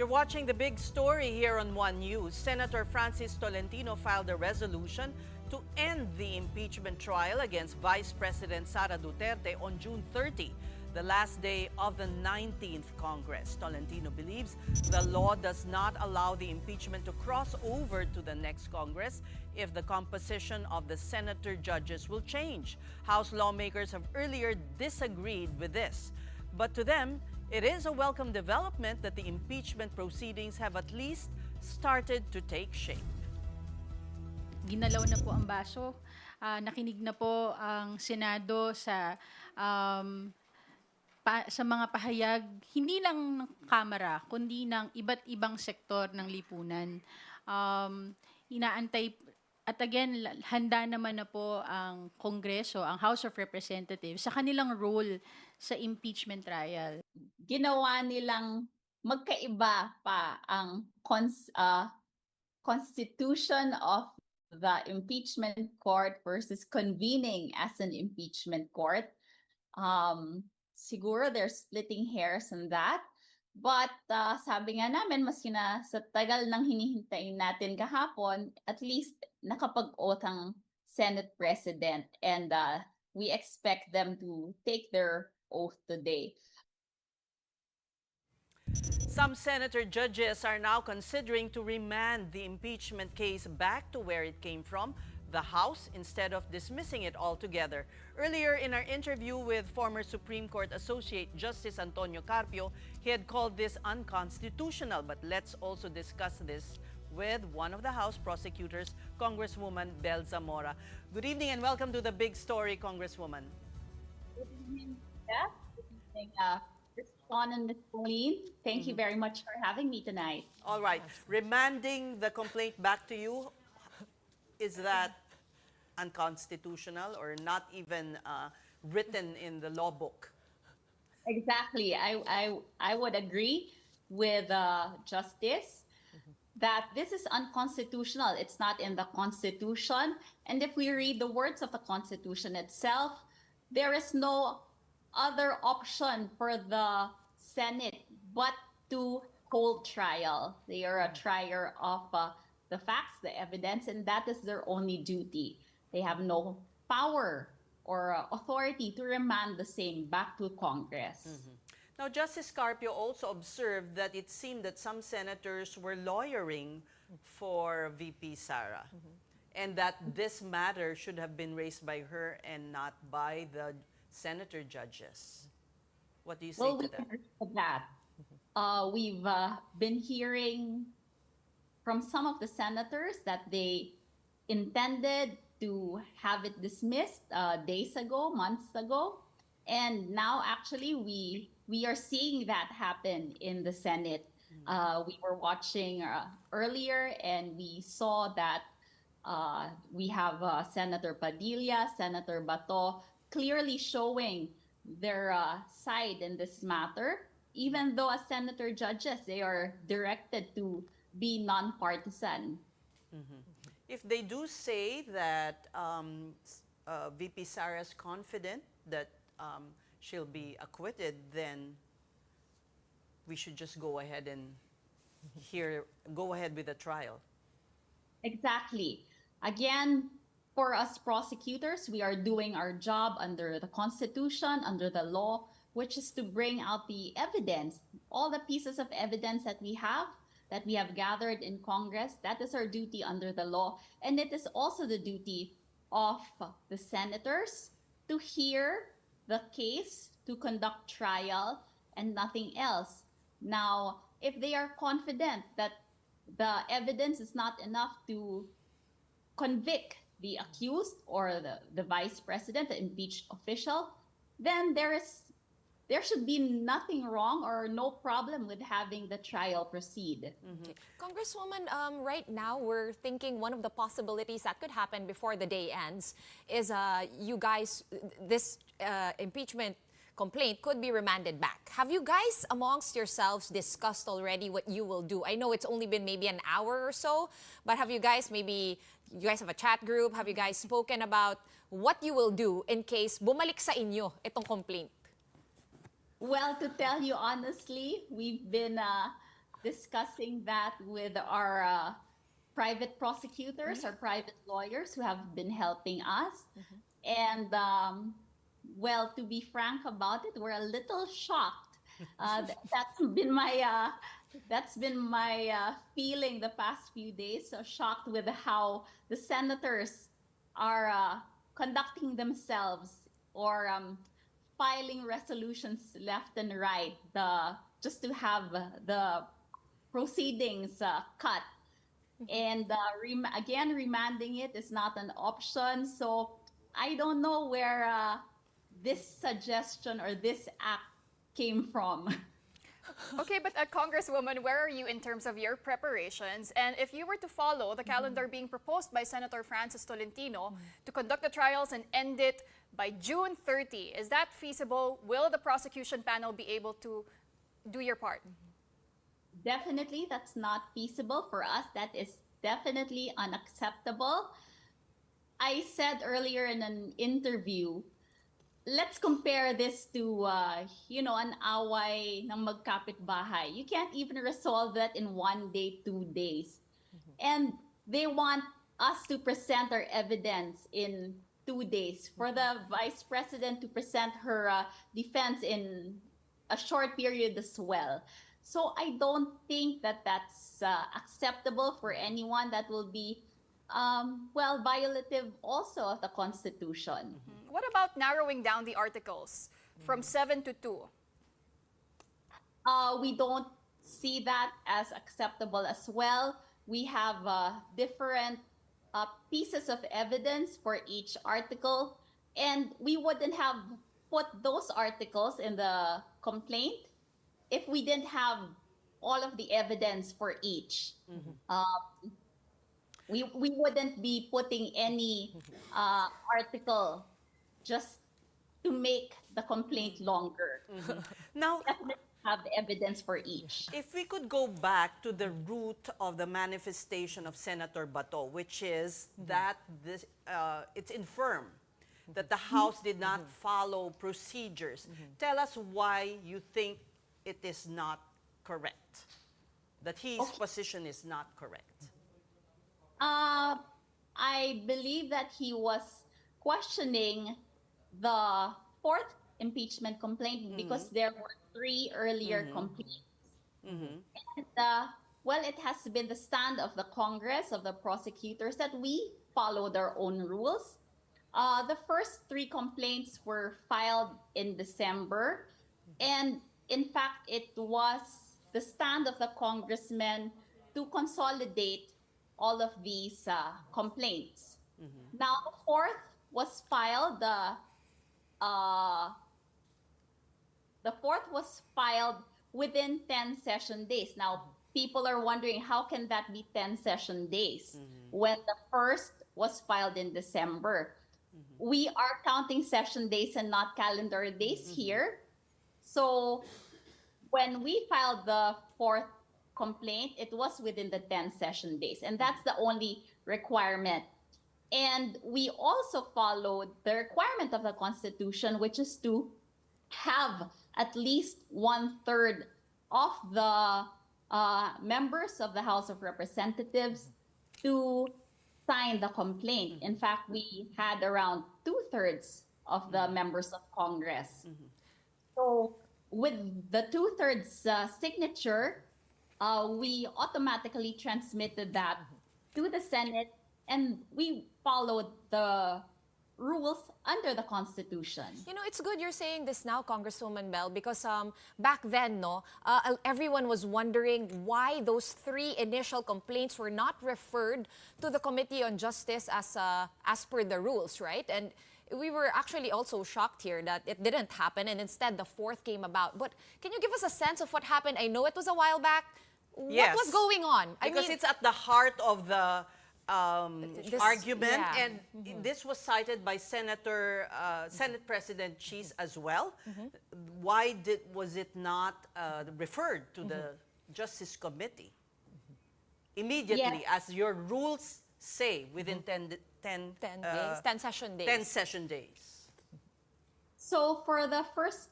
[SPEAKER 1] You're watching The Big Story here on One News. Senator Francis Tolentino filed a resolution to end the impeachment trial against Vice President Sara Duterte on June 30, the last day of the 19th Congress. Tolentino believes the law does not allow the impeachment to cross over to the next Congress if the composition of the senator judges will change. House lawmakers have earlier disagreed with this, but to them, it is a welcome development that the impeachment proceedings have at least started to take shape.
[SPEAKER 12] Ginalaw na po ang baso. Nakinig na po ang Senado sa mga pahayag, hindi lang ng Kamara, kundi ng iba't ibang sektor ng lipunan. Inaantay, at again, handa naman na po ang Kongreso, ang House of Representatives, sa kanilang role sa impeachment trial.
[SPEAKER 13] Ginawa nilang magkaiba pa ang constitution of the impeachment court versus convening as an impeachment court. Siguro they're splitting hairs on that. But sabi nga namin, maski na sa tagal ng hinihintay natin kahapon, at least nakapag-oath ang Senate President, and we expect them to take their oath today.
[SPEAKER 1] Some senator judges are now considering to remand the impeachment case back to where it came from, the House, instead of dismissing it altogether. Earlier in our interview with former Supreme Court Associate Justice Antonio Carpio, he had called this unconstitutional. But let's also discuss this with one of the House prosecutors, Congresswoman Bel Zamora. Good evening and welcome to The Big Story, Congresswoman.
[SPEAKER 13] Good evening, Steph. Good evening, Ms. Juan and Ms. Pauline. Thank you very much for having me tonight.
[SPEAKER 1] All right. Remanding the complaint back to you, is that unconstitutional or not even written in the law book?
[SPEAKER 13] Exactly. I would agree with Justice that this is unconstitutional. It's not in the Constitution. And if we read the words of the Constitution itself, there is no other option for the Senate but to hold trial. They are a trier of the facts, the evidence, and that is their only duty. They have no power or authority to remand the same back to Congress.
[SPEAKER 1] Now, Justice Carpio also observed that it seemed that some senators were lawyering for VP Sara, and that this matter should have been raised by her and not by the senator judges. What do you say to that?
[SPEAKER 13] Well, that. We've been hearing from some of the senators that they intended to have it dismissed days ago, months ago. And now actually we are seeing that happen in the Senate. We were watching earlier and we saw that we have Senator Padilla, Senator Bato clearly showing their side in this matter. Even though as senator judges, they are directed to be nonpartisan.
[SPEAKER 1] If they do say that VP Sara is confident that she'll be acquitted, then we should just go ahead and go ahead with the trial.
[SPEAKER 13] Exactly. Again, for us prosecutors, we are doing our job under the Constitution, under the law, which is to bring out the evidence, all the pieces of evidence that we have gathered in Congress. That is our duty under the law. And it is also the duty of the senators to hear the case, to conduct trial, and nothing else. Now, if they are confident that the evidence is not enough to convict the accused or the vice president, the impeached official, then there should be nothing wrong or no problem with having the trial proceed.
[SPEAKER 3] Congresswoman, right now we're thinking one of the possibilities that could happen before the day ends is you guys, this impeachment complaint could be remanded back. Have you guys amongst yourselves discussed already what you will do? I know it's only been maybe an hour or so, but have you guys have a chat group? Have you guys spoken about what you will do in case bumalik sa inyo itong complaint?
[SPEAKER 13] Well, to tell you honestly, we've been discussing that with our private prosecutors or private lawyers who have been helping us. And well, to be frank about it, we're a little shocked. That's been my feeling the past few days. So shocked with how the senators are conducting themselves or filing resolutions left and right, just to have the proceedings cut. And again, remanding it is not an option. So I don't know where this suggestion or this act came from.
[SPEAKER 2] Okay, but Congresswoman, where are you in terms of your preparations? And if you were to follow the calendar being proposed by Senator Francis Tolentino to conduct the trials and end it by June 30, is that feasible? Will the prosecution panel be able to do your part?
[SPEAKER 13] Definitely, that's not feasible for us. That is definitely unacceptable. I said earlier in an interview, let's compare this to, an away ng magkapitbahay. You can't even resolve that in 1 day, 2 days. And they want us to present our evidence in 2 days, for the Vice President to present her defense in a short period as well. So I don't think that that's acceptable for anyone. That will be, violative also of the Constitution.
[SPEAKER 2] What about narrowing down the articles from 7 to 2?
[SPEAKER 13] We don't see that as acceptable as well. We have different pieces of evidence for each article, and we wouldn't have put those articles in the complaint if we didn't have all of the evidence for each. We wouldn't be putting any article just to make the complaint longer.
[SPEAKER 1] Now,
[SPEAKER 13] Definitely have the evidence for each.
[SPEAKER 1] if we could go back to the root of the manifestation of Senator Bato, which is that it's infirm that the House did not follow procedures. Tell us why you think it is not correct, that his position is not correct.
[SPEAKER 13] I believe that he was questioning the fourth impeachment complaint because there were 3 earlier complaints. And, it has been the stand of the Congress, of the prosecutors, that we follow their own rules. The first 3 complaints were filed in December. And in fact, it was the stand of the congressmen to consolidate all of these complaints. Now, the fourth was filed, the fourth was filed within 10 session days. Now, people are wondering, how can that be 10 session days when the first was filed in December? We are counting session days and not calendar days here. So when we filed the fourth complaint, it was within the 10 session days, and that's the only requirement. And we also followed the requirement of the Constitution, which is to have at least 1/3 of the members of the House of Representatives to sign the complaint. In fact, we had around 2/3 of the members of Congress. So with the 2/3 signature, we automatically transmitted that to the Senate, and we followed the rules under the Constitution.
[SPEAKER 3] You know, it's good you're saying this now, Congresswoman Bell, because back then, everyone was wondering why those 3 initial complaints were not referred to the Committee on Justice as per the rules, right? And we were actually also shocked here that it didn't happen, and instead the fourth came about. But can you give us a sense of what happened? I know it was a while back. What was going on?
[SPEAKER 1] Because it's at the heart of the argument, and this was cited by Senate President Cheese as well. Why was it not referred to the Justice Committee immediately, as your rules say, within 10
[SPEAKER 3] session days?
[SPEAKER 1] 10 session days.
[SPEAKER 13] So for the first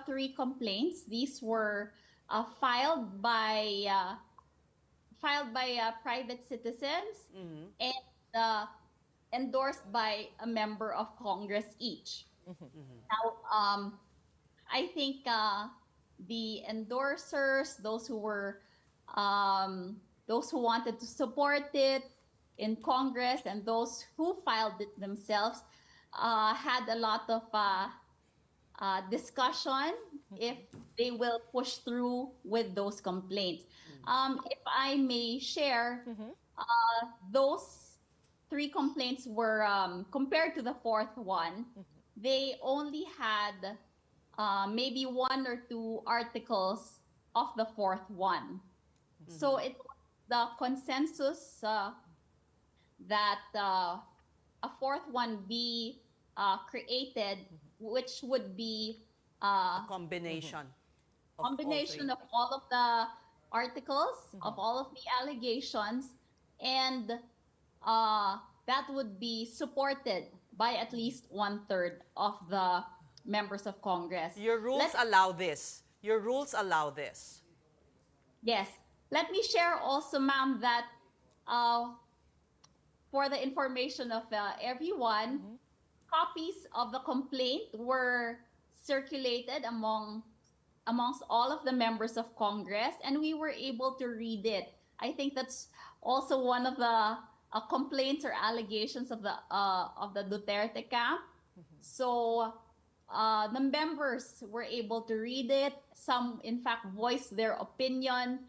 [SPEAKER 13] 3 complaints, these were filed by private citizens and endorsed by a member of Congress each. Now, I think the endorsers, those who wanted to support it in Congress, and those who filed it themselves, had a lot of discussion if they will push through with those complaints. If I may share, those 3 complaints were compared to the 4th one. They only had maybe 1 or 2 articles of the 4th one. So it was the consensus that a 4th one be created, which would be
[SPEAKER 1] A combination.
[SPEAKER 13] combination of all of the articles, of all of the allegations, and that would be supported by at least 1/3 of the members of Congress.
[SPEAKER 1] Your rules allow this. Your rules allow this.
[SPEAKER 13] Yes. Let me share also, ma'am, that for the information of everyone, copies of the complaint were circulated amongst all of the members of Congress, and we were able to read it. I think that's also one of the complaints or allegations of the Duterte camp. So the members were able to read it. Some, in fact, voiced their opinion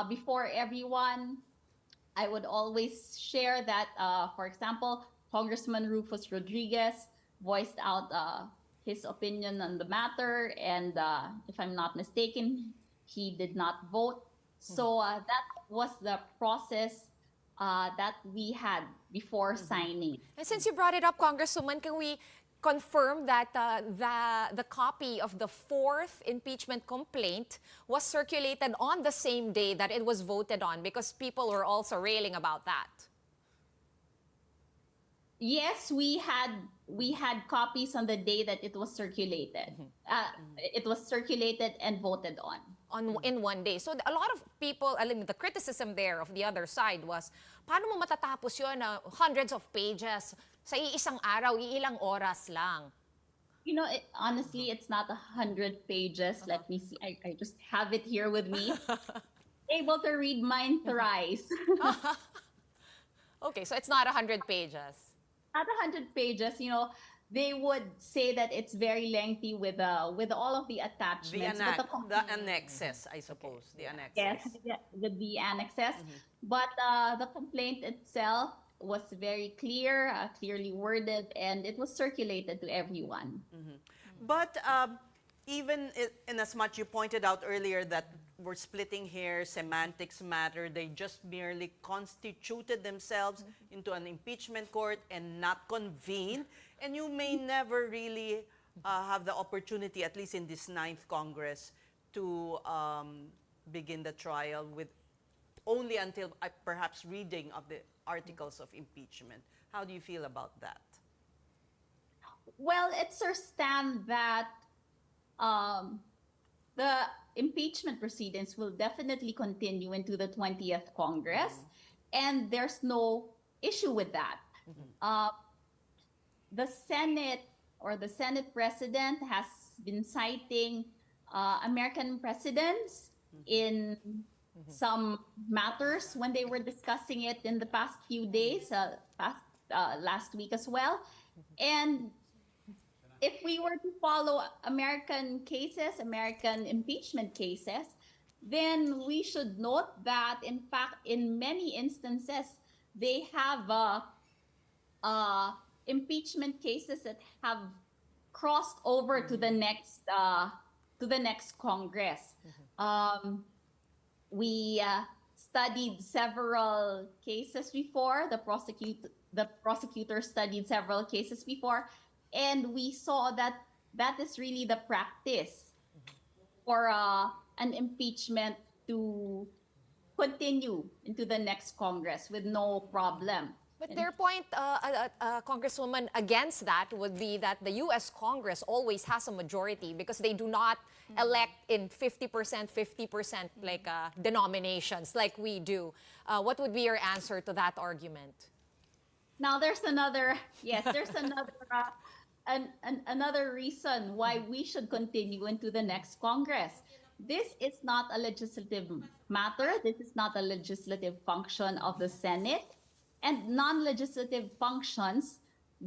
[SPEAKER 13] before everyone. I would always share that, for example, Congressman Rufus Rodriguez voiced out his opinion on the matter, and if I'm not mistaken, he did not vote. So that was the process that we had before signing.
[SPEAKER 3] And since you brought it up, Congresswoman, can we confirm that the copy of the 4th impeachment complaint was circulated on the same day that it was voted on? Because people were also railing about that.
[SPEAKER 13] Yes, we had copies on the day that it was circulated. It was circulated and voted on.
[SPEAKER 3] In one day. So a lot of people, I mean, the criticism there of the other side was, paano mo matatapos yun na hundreds of pages sa iisang araw, iilang oras lang?
[SPEAKER 13] You know, honestly, it's not 100 pages. Let me see. I just have it here with me. Able to read mine thrice.
[SPEAKER 3] Okay, so it's not 100 pages.
[SPEAKER 13] Not 100 pages, you know. They would say that it's very lengthy with all of the attachments.
[SPEAKER 1] The annexes, I suppose. The annexes.
[SPEAKER 13] Yes, with the annexes. But the complaint itself was very clear, clearly worded, and it was circulated to everyone.
[SPEAKER 1] But even in as much you pointed out earlier that we're splitting hairs, semantics matter, they just merely constituted themselves into an impeachment court and not convene. And you may never really have the opportunity, at least in this 9th Congress, to begin the trial with only until perhaps reading of the articles of impeachment. How do you feel about that?
[SPEAKER 13] Well, it's our stand that the impeachment proceedings will definitely continue into the 20th Congress, and there's no issue with that. The Senate or the Senate President has been citing American presidents in some matters when they were discussing it in the past few days, last week as well. And if we were to follow American cases, American impeachment cases, then we should note that, in fact, in many instances, they have impeachment cases that have crossed over to the next Congress. We studied several cases before. The prosecutor studied several cases before, and we saw that that is really the practice for an impeachment to continue into the next Congress with no problem.
[SPEAKER 3] But their point, Congresswoman, against that would be that the U.S. Congress always has a majority because they do not elect in 50%, 50% like denominations like we do. What would be your answer to that argument?
[SPEAKER 13] Now there's another, yes, there's another another reason why we should continue into the next Congress. This is not a legislative matter. This is not a legislative function of the Senate. And non-legislative functions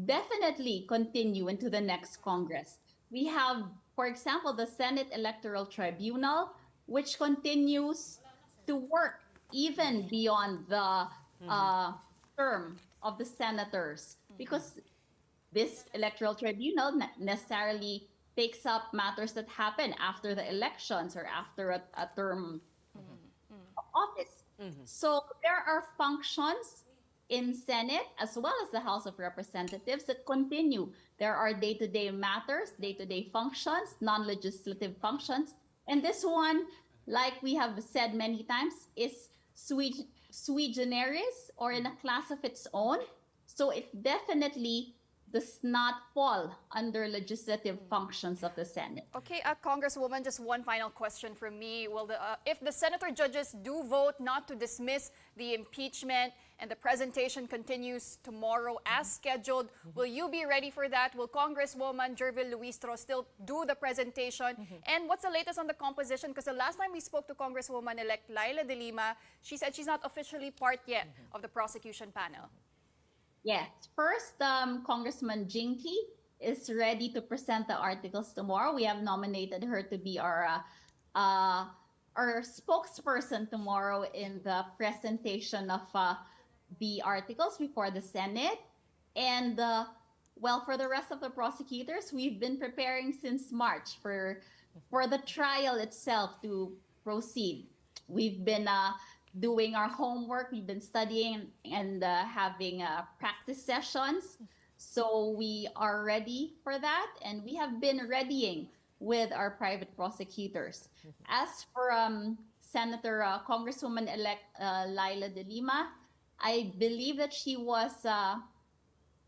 [SPEAKER 13] definitely continue into the next Congress. We have, for example, the Senate Electoral Tribunal, which continues to work even beyond the term of the senators, because this electoral tribunal necessarily takes up matters that happen after the elections or after a term of office. So there are functions in Senate as well as the House of Representatives that continue. There are day-to-day matters, day-to-day functions, non-legislative functions. And this one, like we have said many times, is sui generis, or in a class of its own. So it definitely does not fall under legislative functions of the Senate.
[SPEAKER 2] Okay, Congresswoman, just one final question from me. Will if the senator judges do vote not to dismiss the impeachment and the presentation continues tomorrow as scheduled, will you be ready for that? Will Congresswoman Jervil Luistro still do the presentation? And what's the latest on the composition? Because the last time we spoke to Congresswoman-elect Laila de Lima, she said she's not officially part yet of the prosecution panel.
[SPEAKER 13] Yes. First, Congressman Jinky is ready to present the articles tomorrow. We have nominated her to be our spokesperson tomorrow in the presentation of the articles before the Senate. And well, for the rest of the prosecutors, we've been preparing since March for the trial itself to proceed. We've been doing our homework, we've been studying and having practice sessions. So we are ready for that, and we have been readying with our private prosecutors. As for Congresswoman-elect Laila de Lima, I believe that she was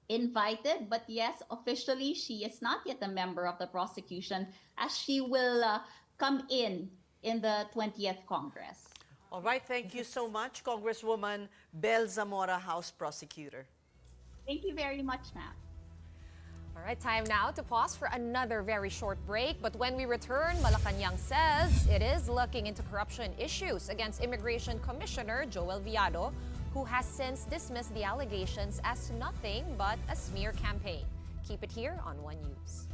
[SPEAKER 13] invited, but yes, officially she is not yet a member of the prosecution, as she will come in the 20th Congress.
[SPEAKER 1] All right, thank you so much, Congresswoman Bel Zamora, House Prosecutor.
[SPEAKER 13] Thank you very much, ma'am.
[SPEAKER 3] All right, time now to pause for another very short break. But when we return, Malacanang says it is looking into corruption issues against Immigration Commissioner Joel Viado, who has since dismissed the allegations as nothing but a smear campaign. Keep it here on One News.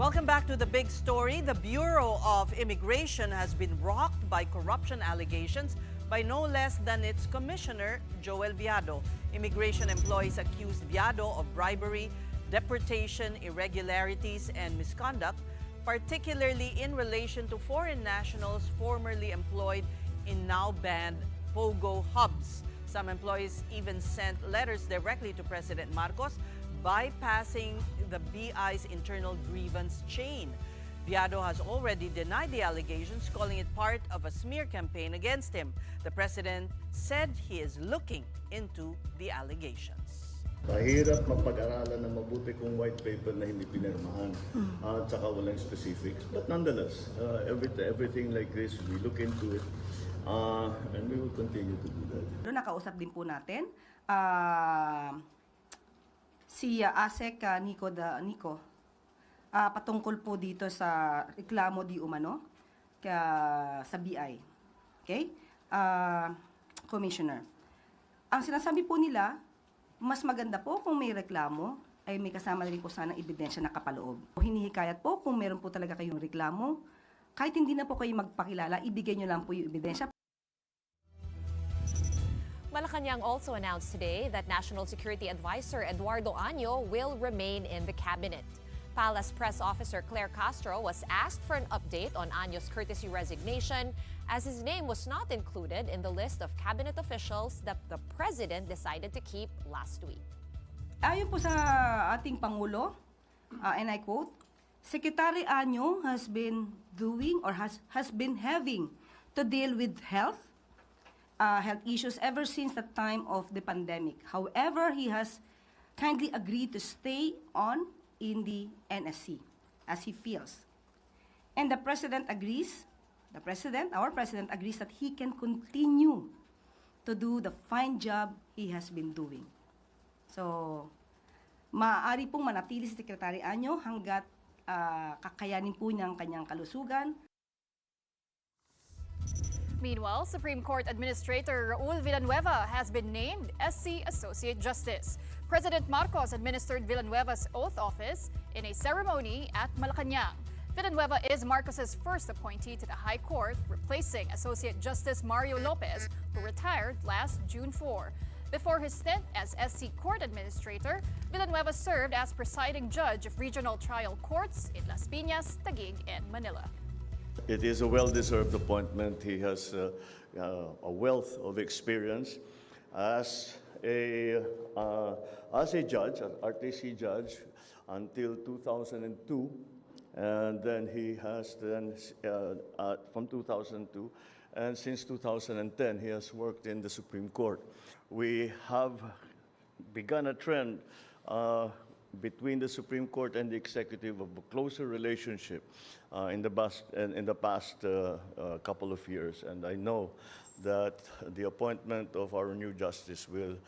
[SPEAKER 1] Welcome back to the big story. The Bureau of Immigration has been rocked by corruption allegations by no less than its commissioner, Joel Viado. Immigration employees accused Viado of bribery, deportation, irregularities, and misconduct, particularly in relation to foreign nationals formerly employed in now-banned POGO hubs. Some employees even sent letters directly to President Marcos, bypassing the BI's internal grievance chain. Viado has already denied the allegations, calling it part of a smear campaign against him. The president said he is looking into the allegations.
[SPEAKER 10] Mahirap mapag-aralan ng mabuti kung white paper na hindi pinirmahan at saka walang specifics. But nonetheless, everything like this, we look into it and we will continue to do that.
[SPEAKER 14] Nakausap din po natin si ASEC Nico patungkol po dito sa reklamo di umano sa BI. Okay? Commissioner. Ang sinasabi po nila, mas maganda po kung may reklamo ay may kasama rin po sana ebidensya na kapaloob. Hinihikayat po kung meron po talaga kayong reklamo, kahit hindi na po kayo magpakilala, ibigay nyo lang po yung ebidensya.
[SPEAKER 3] Malacanang also announced today that National Security Advisor Eduardo Año will remain in the cabinet. Palace Press Officer Claire Castro was asked for an update on Año's courtesy resignation as his name was not included in the list of cabinet officials that the president decided to keep last week.
[SPEAKER 14] Ayon po sa ating Pangulo, and I quote, Secretary Año has been doing or has been having to deal with health issues ever since the time of the pandemic. However, he has kindly agreed to stay on in the NSC as he feels. And the president agrees, our president agrees that he can continue to do the fine job he has been doing. So, maaari pong manatili si Secretary Año hanggat kakayanin po niyang kanyang kalusugan.
[SPEAKER 2] Meanwhile, Supreme Court Administrator Raul Villanueva has been named SC Associate Justice. President Marcos administered Villanueva's oath office in a ceremony at Malacanang. Villanueva is Marcos's first appointee to the High Court, replacing Associate Justice Mario Lopez, who retired last June 4. Before his stint as SC Court Administrator, Villanueva served as presiding judge of regional trial courts in Las Piñas, Taguig, and Manila.
[SPEAKER 10] It is a well-deserved appointment. He has a wealth of experience as a judge, an RTC judge, until 2002, and then he has from 2002, and since 2010 he has worked in the Supreme Court. We have begun a trend between the Supreme Court and the executive of a closer relationship in the past couple of years, and I know that the appointment of our new justice will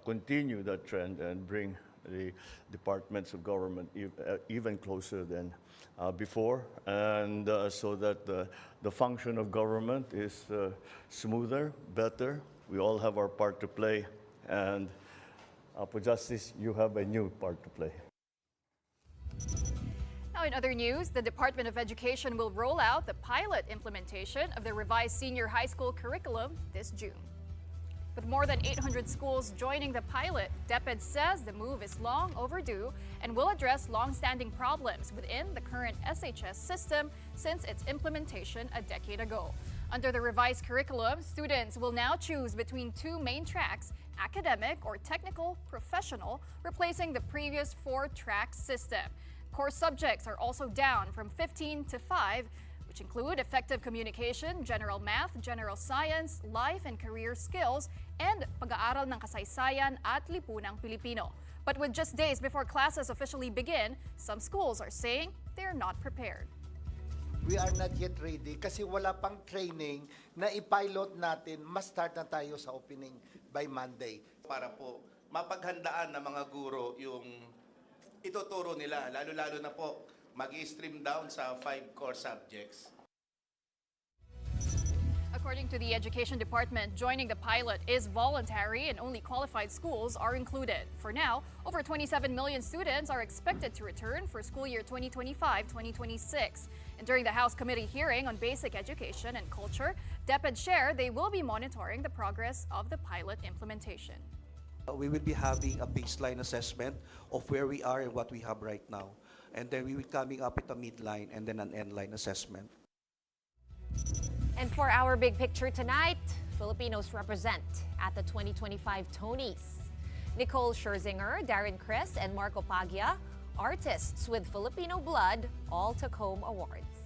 [SPEAKER 10] continue that trend and bring the departments of government even closer than before, and so that the function of government is smoother, better. We all have our part to play, and for justice, you have a new part to play.
[SPEAKER 2] Now, in other news, the Department of Education will roll out the pilot implementation of the revised senior high school curriculum this June. With more than 800 schools joining the pilot, DepEd says the move is long overdue and will address long-standing problems within the current SHS system since its implementation a decade ago. Under the revised curriculum, students will now choose between two main tracks, academic or technical professional, replacing the previous four-track system. Core subjects are also down from 15 to 5, which include effective communication, general math, general science, life and career skills, and pag-aaral ng kasaysayan at lipunang Pilipino. But with just days before classes officially begin, some schools are saying they're not prepared.
[SPEAKER 15] We are not yet ready kasi wala pang training na ipilot natin, ma-start na tayo sa opening by Monday. Para po mapaghandaan ng mga guro yung ituturo nila, lalo-lalo na po mag-stream down sa 5 core subjects.
[SPEAKER 2] According to the Education Department, joining the pilot is voluntary and only qualified schools are included. For now, over 27 million students are expected to return for school year 2025-2026. And during the House Committee hearing on Basic Education and Culture, DepEd shared they will be monitoring the progress of the pilot implementation.
[SPEAKER 16] We will be having a baseline assessment of where we are and what we have right now. And then we will be coming up with a midline and then an endline assessment.
[SPEAKER 3] And for our big picture tonight, Filipinos represent at the 2025 Tonys. Nicole Scherzinger, Darren Criss, and Marco Paglia, artists with Filipino blood, all took home awards.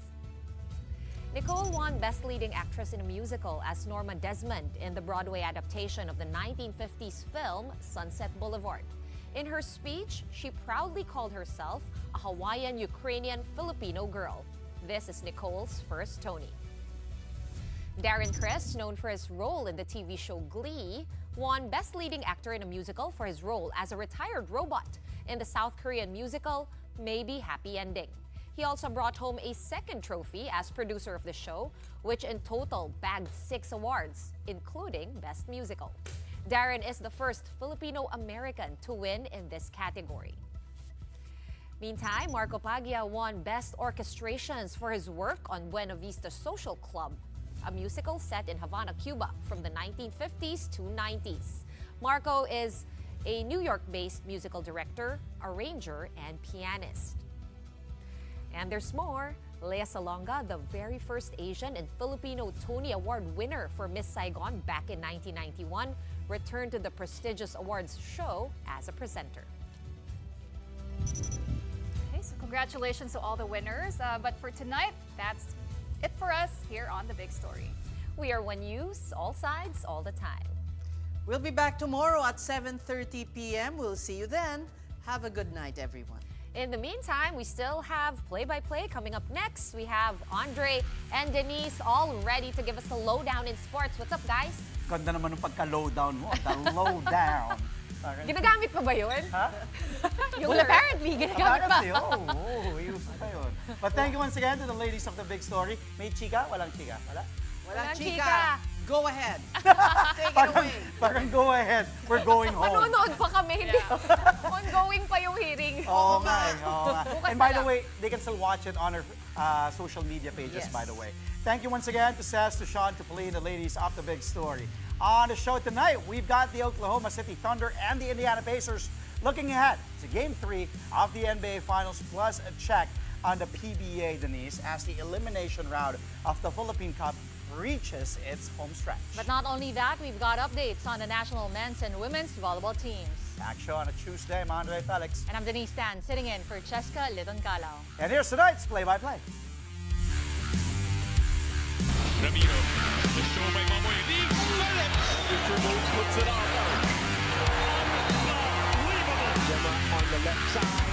[SPEAKER 3] Nicole won Best Leading Actress in a Musical as Norma Desmond in the Broadway adaptation of the 1950s film Sunset Boulevard. In her speech, she proudly called herself a Hawaiian-Ukrainian Filipino girl. This is Nicole's first Tony. Darren Criss, known for his role in the TV show Glee, won Best Leading Actor in a Musical for his role as a retired robot in the South Korean musical Maybe Happy Ending. He also brought home a second trophy as producer of the show, which in total bagged 6 awards, including Best Musical. Darren is the first Filipino-American to win in this category. Meantime, Marco Paglia won Best Orchestrations for his work on Buena Vista Social Club, a musical set in Havana, Cuba from the 1950s to 90s. Marco is a New York-based musical director, arranger, and pianist. And there's more. Lea Salonga, the very first Asian and Filipino Tony Award winner for Miss Saigon back in 1991, returned to the prestigious awards show as a presenter.
[SPEAKER 2] Okay, so congratulations to all the winners. But for tonight, that's it for us here on The Big Story.
[SPEAKER 3] We are One News, all sides, all the time.
[SPEAKER 1] We'll be back tomorrow at 7:30 p.m. We'll see you then. Have a good night, everyone.
[SPEAKER 3] In the meantime, we still have play-by-play coming up next. We have Andre and Denise all ready to give us a lowdown in sports. What's up, guys?
[SPEAKER 17] Ganda naman ng pagka-lowdown mo. The lowdown.
[SPEAKER 3] Ginagamit pa ba yun?
[SPEAKER 17] Ha?
[SPEAKER 3] Well, apparently, ginagamit pa.
[SPEAKER 17] Usap pa yun. But thank you once again to the ladies of The Big Story. May chika? Walang chika? Wala?
[SPEAKER 1] Walang chika. Go ahead. Take it away.
[SPEAKER 17] Parang go ahead. We're going home.
[SPEAKER 3] Manonood pa kami. Ongoing pa yung hearing.
[SPEAKER 17] Oo nga. And by the
[SPEAKER 3] lang.
[SPEAKER 17] way, they can still watch it on our social media pages, by the way. Thank you once again to Seth, to Sean, to Pauline, the ladies of The Big Story. On the show tonight, we've got the Oklahoma City Thunder and the Indiana Pacers looking ahead to Game 3 of the NBA Finals, plus a check on the PBA, Denise, as the elimination round of the Philippine Cup reaches its home stretch.
[SPEAKER 18] But not only that, we've got updates on the national men's and women's volleyball teams.
[SPEAKER 17] Action on a Tuesday. I'm Andre Felix.
[SPEAKER 18] And I'm Denise Tan, sitting in for Cheska Liton-Calao.
[SPEAKER 17] And here's tonight's play-by-play.
[SPEAKER 19] Ramiro, the show by Mamoy. Mr. Moves puts it on. Unbelievable. Gemma on the left side.